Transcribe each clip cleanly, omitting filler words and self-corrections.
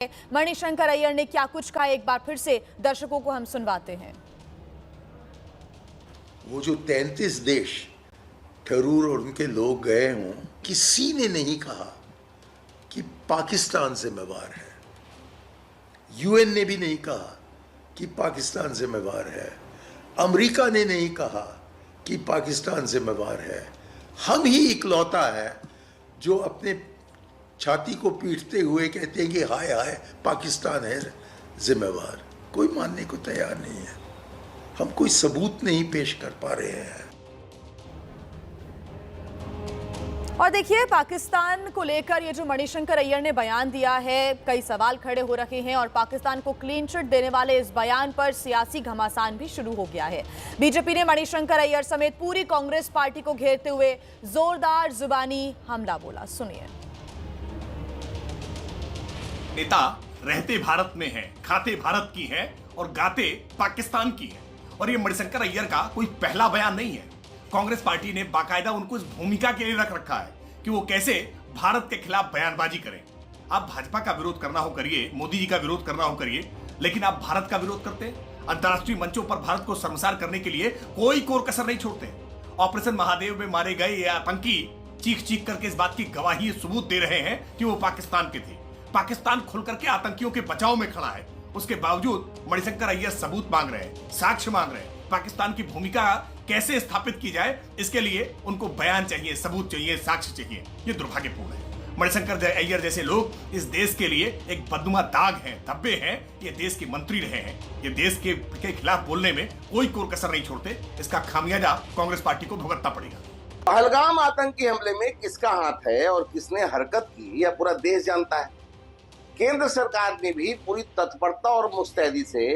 मणिशंकर अय्यर ने क्या कुछ कहा, एक बार फिर से दर्शकों को हम सुनवाते हैं। वो जो 33 देश थरूर और उनके लोग गए हों, किसी ने नहीं कहा कि पाकिस्तान जिम्मेवार है। यूएन ने भी नहीं कहा कि पाकिस्तान जिम्मेवार है। अमेरिका ने नहीं कहा कि पाकिस्तान जिम्मेवार है। हम ही इकलौता है जो अपने छाती को पीटते हुए कहते हैं कि हाय हाय पाकिस्तान है जिम्मेवार। कोई मानने को तैयार नहीं है। हम कोई सबूत नहीं पेश कर पा रहे हैं। और देखिए, पाकिस्तान को लेकर ये जो मणिशंकर अय्यर ने बयान दिया है, कई सवाल खड़े हो रखे हैं और पाकिस्तान को क्लीन चिट देने वाले इस बयान पर सियासी घमासान भी शुरू हो गया है। बीजेपी ने मणिशंकर अय्यर समेत पूरी कांग्रेस पार्टी को घेरते हुए जोरदार जुबानी हमला बोला। सुनिए। नेता रहते भारत में हैं, खाते भारत की हैं और गाते पाकिस्तान की हैं। और ये मणिशंकर अय्यर का कोई पहला बयान नहीं है। कांग्रेस पार्टी ने बाकायदा उनको इस भूमिका के लिए रख रखा है कि वो कैसे भारत के खिलाफ बयानबाजी करें। आप भाजपा का विरोध करना हो करिए, मोदी जी का विरोध करना हो करिए, लेकिन आप भारत का विरोध करते हैं। अंतर्राष्ट्रीय मंचों पर भारत को शर्मसार करने के लिए कोई कोर कसर नहीं छोड़ते। ऑपरेशन महादेव में मारे गए ये आतंकी चीख चीख करके इस बात की गवाही सबूत दे रहे हैं कि वो पाकिस्तान के थे। पाकिस्तान खुल करके आतंकियों के बचाव में खड़ा है। उसके बावजूद मणिशंकर अय्यर सबूत मांग रहे हैं, साक्ष्य मांग रहे हैं। पाकिस्तान की भूमिका कैसे स्थापित की जाए, इसके लिए उनको बयान चाहिए, सबूत चाहिए, साक्ष्य चाहिए। ये दुर्भाग्यपूर्ण है। मणिशंकर अय्यर जैसे लोग इस देश के लिए एक बदनुमा दाग हैं, धब्बे हैं। ये देश के मंत्री रहे हैं। ये देश के खिलाफ बोलने में कोई कोर कसर नहीं छोड़ते। इसका खामियाजा कांग्रेस पार्टी को भुगतना पड़ेगा। पहलगाम आतंकी हमले में किसका हाथ है और किसने हरकत की, यह पूरा देश जानता है। केंद्र सरकार ने भी पूरी तत्परता और मुस्तैदी से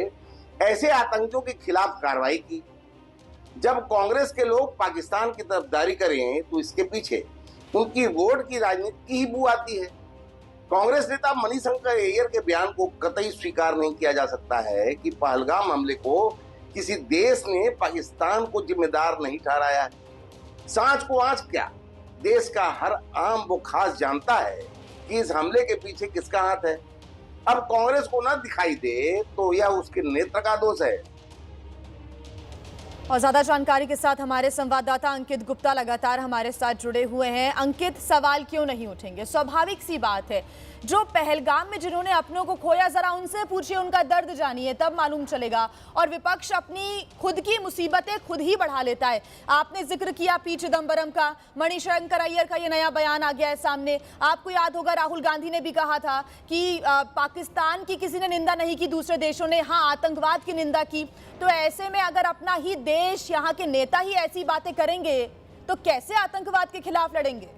ऐसे आतंकियों के खिलाफ कार्रवाई की। जब कांग्रेस के लोग पाकिस्तान की तरफदारी करें तो इसके पीछे उनकी वोट की राजनीति की ही बू आती है। कांग्रेस नेता मणिशंकर अय्यर के बयान को कतई स्वीकार नहीं किया जा सकता है कि पहलगाम हमले को किसी देश ने पाकिस्तान को जिम्मेदार नहीं ठहराया है। सांच को आंच क्या, देश का हर आम वो खास जानता है कि इस हमले के पीछे किसका हाथ है। अब कांग्रेस को ना दिखाई दे तो यह उसके नेत्र का दोष है। और ज्यादा जानकारी के साथ हमारे संवाददाता अंकित गुप्ता लगातार हमारे साथ जुड़े हुए हैं। अंकित, सवाल क्यों नहीं उठेंगे? स्वाभाविक सी बात है, जो पहलगाम में जिन्होंने अपनों को खोया, जरा उनसे पूछिए, उनका दर्द जानिए, तब मालूम चलेगा। और विपक्ष अपनी खुद की मुसीबतें खुद ही बढ़ा लेता है। आपने जिक्र किया पी चिदंबरम का, मणिशंकर अय्यर का ये नया बयान आ गया है सामने। आपको याद होगा राहुल गांधी ने भी कहा था कि पाकिस्तान की किसी ने निंदा नहीं की, दूसरे देशों ने हाँ आतंकवाद की निंदा की। तो ऐसे में अगर अपना ही देश, यहाँ के नेता ही ऐसी बातें करेंगे तो कैसे आतंकवाद के खिलाफ लड़ेंगे?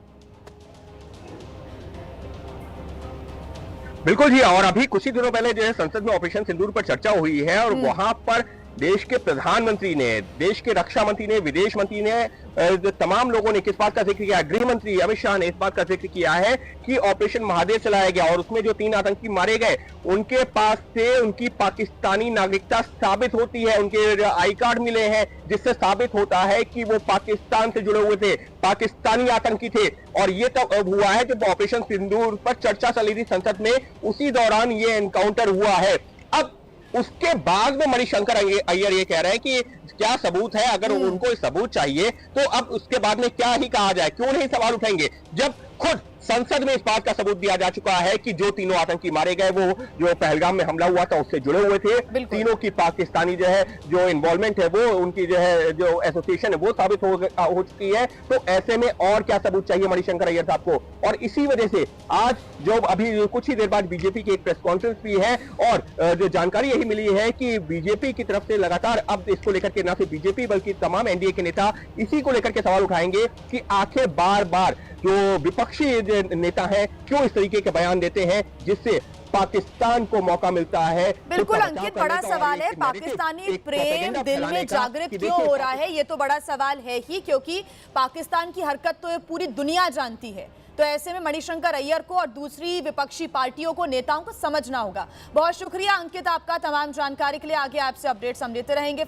बिल्कुल जी। और अभी कुछ ही दिनों पहले जो है संसद में ऑपरेशन सिंदूर पर चर्चा हुई है और वहां पर देश के प्रधानमंत्री ने, देश के रक्षा मंत्री ने, विदेश मंत्री ने, तमाम लोगों ने किस बात का जिक्र किया, गृह मंत्री अमित शाह ने इस बात का जिक्र किया है कि ऑपरेशन महादेव चलाया गया और उसमें जो 3 आतंकी मारे गए उनके पास से उनकी पाकिस्तानी नागरिकता साबित होती है। उनके आई कार्ड मिले हैं जिससे साबित होता है कि वो पाकिस्तान से जुड़े हुए थे, पाकिस्तानी आतंकी थे। और ये तब हुआ है जब ऑपरेशन सिंदूर पर चर्चा चली थी संसद में, उसी दौरान ये एनकाउंटर हुआ है। अब उसके बाद में मणिशंकर अय्यर ये कह रहे हैं कि क्या सबूत है, अगर उनको सबूत चाहिए तो अब उसके बाद में क्या ही कहा जाए, क्यों नहीं सवाल उठाएंगे, जब खुद संसद में इस बात का सबूत दिया जा चुका है कि जो तीनों आतंकी मारे गए वो जो पहलगाम में हमला हुआ था उससे जुड़े हुए थे। तीनों की पाकिस्तानी जो है जो इन्वॉल्वमेंट है, वो उनकी जो है जो एसोसिएशन है वो साबित हो चुकी है। तो ऐसे में और क्या सबूत चाहिए मणिशंकर अय्यर साहब को? और इसी वजह से आज जो अभी कुछ ही देर बाद बीजेपी की एक प्रेस कॉन्फ्रेंस भी है और जो जानकारी यही मिली है कि बीजेपी की तरफ से लगातार अब इसको लेकर के न सिर्फ बीजेपी बल्कि तमाम एनडीए के नेता इसी को लेकर के सवाल उठाएंगे कि आखिर बार बार जो विपक्षी नेता हैं क्यों इस तरीके के बयान देते हैं जिससे पाकिस्तान को मौका मिलता है। बिल्कुल अंकित, बड़ा सवाल है, पाकिस्तानी प्रेम दिल में जागृत क्यों हो रहा है? ये तो बड़ा सवाल है ही, क्योंकि पाकिस्तान की हरकत तो ये पूरी दुनिया जानती है। तो ऐसे में मणिशंकर अय्यर को और दूसरी विपक्षी पार्टियों को, नेताओं को समझना होगा। बहुत शुक्रिया अंकित आपका तमाम जानकारी के लिए। आगे आपसे अपडेट्स हम लेते रहेंगे।